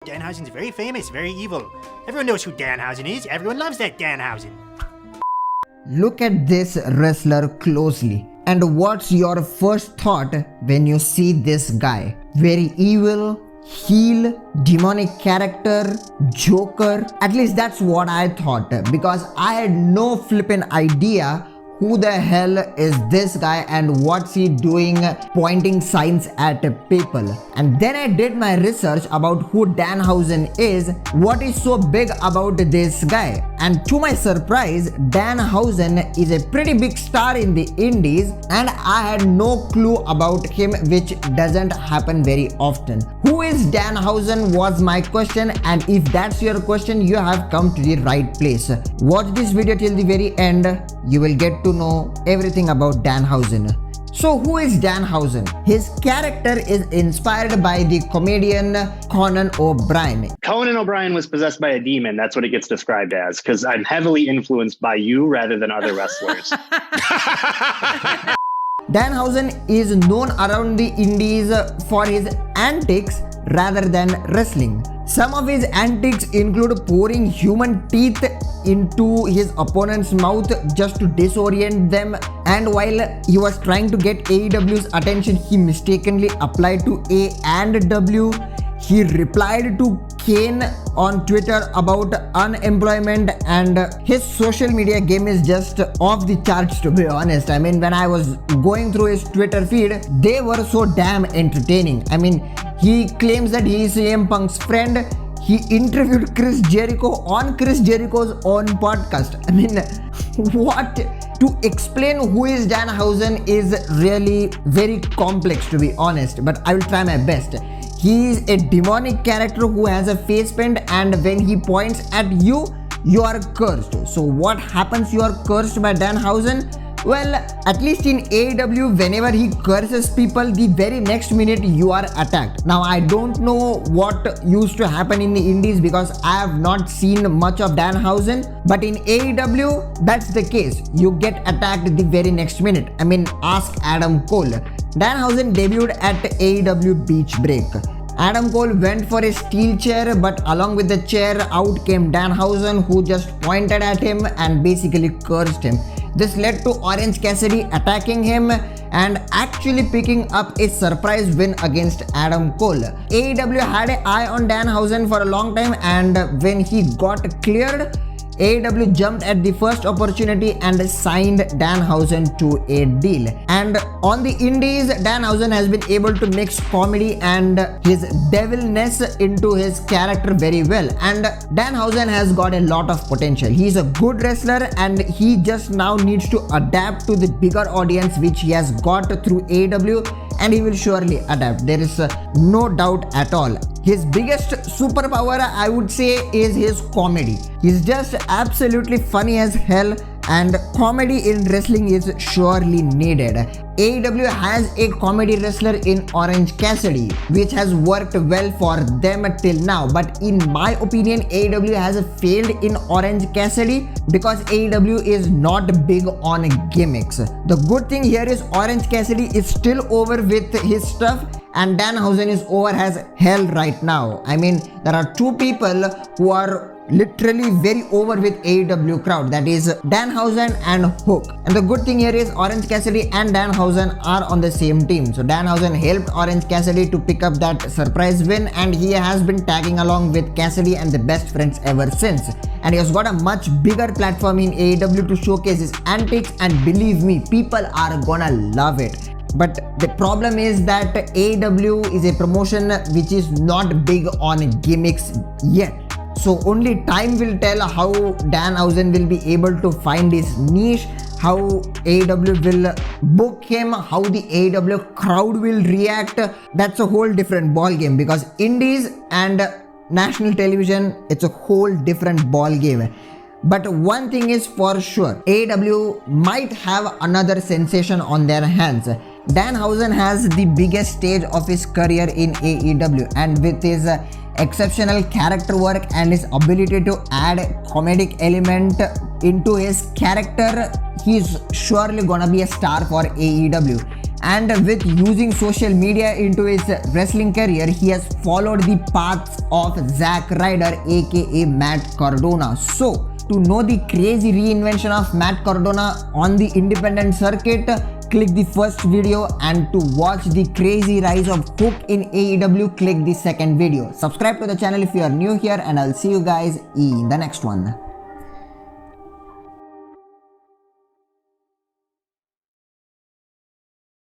Danhausen's very famous, very evil. Everyone knows who Danhausen is. Everyone loves that Danhausen. Look at this wrestler closely. And what's your first thought when you see this guy? Very evil, heel, demonic character, joker. At least that's what I thought, because I had no flippin' idea who the hell is this guy and what's he doing pointing signs at people. And then I did my research about who Danhausen is, what is so big about this guy. And to my surprise, Danhausen is a pretty big star in the indies and I had no clue about him, which doesn't happen very often. Who is Danhausen was my question, and if that's your question, you have come to the right place. Watch this video till the very end. You will get to know everything about Danhausen. So who is Danhausen? His character is inspired by the comedian Conan O'Brien. Conan O'Brien was possessed by a demon. That's what it gets described as, because I'm heavily influenced by you rather than other wrestlers. Danhausen is known around the indies for his antics rather than wrestling. Some of his antics include pouring human teeth into his opponent's mouth just to disorient them, and while he was trying to get AEW's attention, he mistakenly applied to A and W. He replied to Kane on Twitter about unemployment, and his social media game is just off the charts, to be honest. I mean, when I was going through his Twitter feed, they were so damn entertaining. I mean, he claims that he is CM Punk's friend. He interviewed Chris Jericho on Chris Jericho's own podcast. I mean, what? To explain who is Danhausen is really very complex, to be honest, but I will try my best. He is a demonic character who has a face paint, and when he points at you, you are cursed. So what happens? You are cursed by Danhausen? Well, at least in AEW, whenever he curses people, the very next minute you are attacked. Now, I don't know what used to happen in the indies because I have not seen much of Danhausen, but in AEW, that's the case. You get attacked the very next minute. I mean, ask Adam Cole. Danhausen debuted at AEW Beach Break. Adam Cole went for a steel chair, but along with the chair, out came Danhausen, who just pointed at him and basically cursed him. This led to Orange Cassidy attacking him and actually picking up a surprise win against Adam Cole. AEW had an eye on Danhausen for a long time, and when he got cleared, AEW jumped at the first opportunity and signed Danhausen to a deal. And on the indies, Danhausen has been able to mix comedy and his devilness into his character very well. And Danhausen has got a lot of potential. He's a good wrestler and he just now needs to adapt to the bigger audience which he has got through AEW, and he will surely adapt. There is no doubt at all. His biggest superpower, I would say, is his comedy. He's just absolutely funny as hell, and comedy in wrestling is surely needed. AEW has a comedy wrestler in Orange Cassidy, which has worked well for them till now. But in my opinion, AEW has failed in Orange Cassidy because AEW is not big on gimmicks. The good thing here is Orange Cassidy is still over with his stuff, and Danhausen is over as hell right now. I mean, there are two people who are literally very over with AEW crowd, that is Danhausen and Hook. And the good thing here is Orange Cassidy and Danhausen are on the same team. So Danhausen helped Orange Cassidy to pick up that surprise win, and he has been tagging along with Cassidy and the best friends ever since. And he has got a much bigger platform in AEW to showcase his antics, and believe me, people are gonna love it. But the problem is that AEW is a promotion which is not big on gimmicks yet. So only time will tell how Danhausen will be able to find his niche, how AEW will book him, how the AEW crowd will react. That's a whole different ball game, because indies and national television, it's a whole different ball game. But one thing is for sure, AEW might have another sensation on their hands. Danhausen has the biggest stage of his career in AEW, and with his exceptional character work and his ability to add comedic element into his character, he's surely gonna be a star for AEW. And with using social media into his wrestling career, he has followed the paths of Zack Ryder aka Matt Cardona. So, to know the crazy reinvention of Matt Cardona on the independent circuit, click the first video, and to watch the crazy rise of Hook in AEW, click the second video. Subscribe to the channel if you are new here, and I'll see you guys in the next one.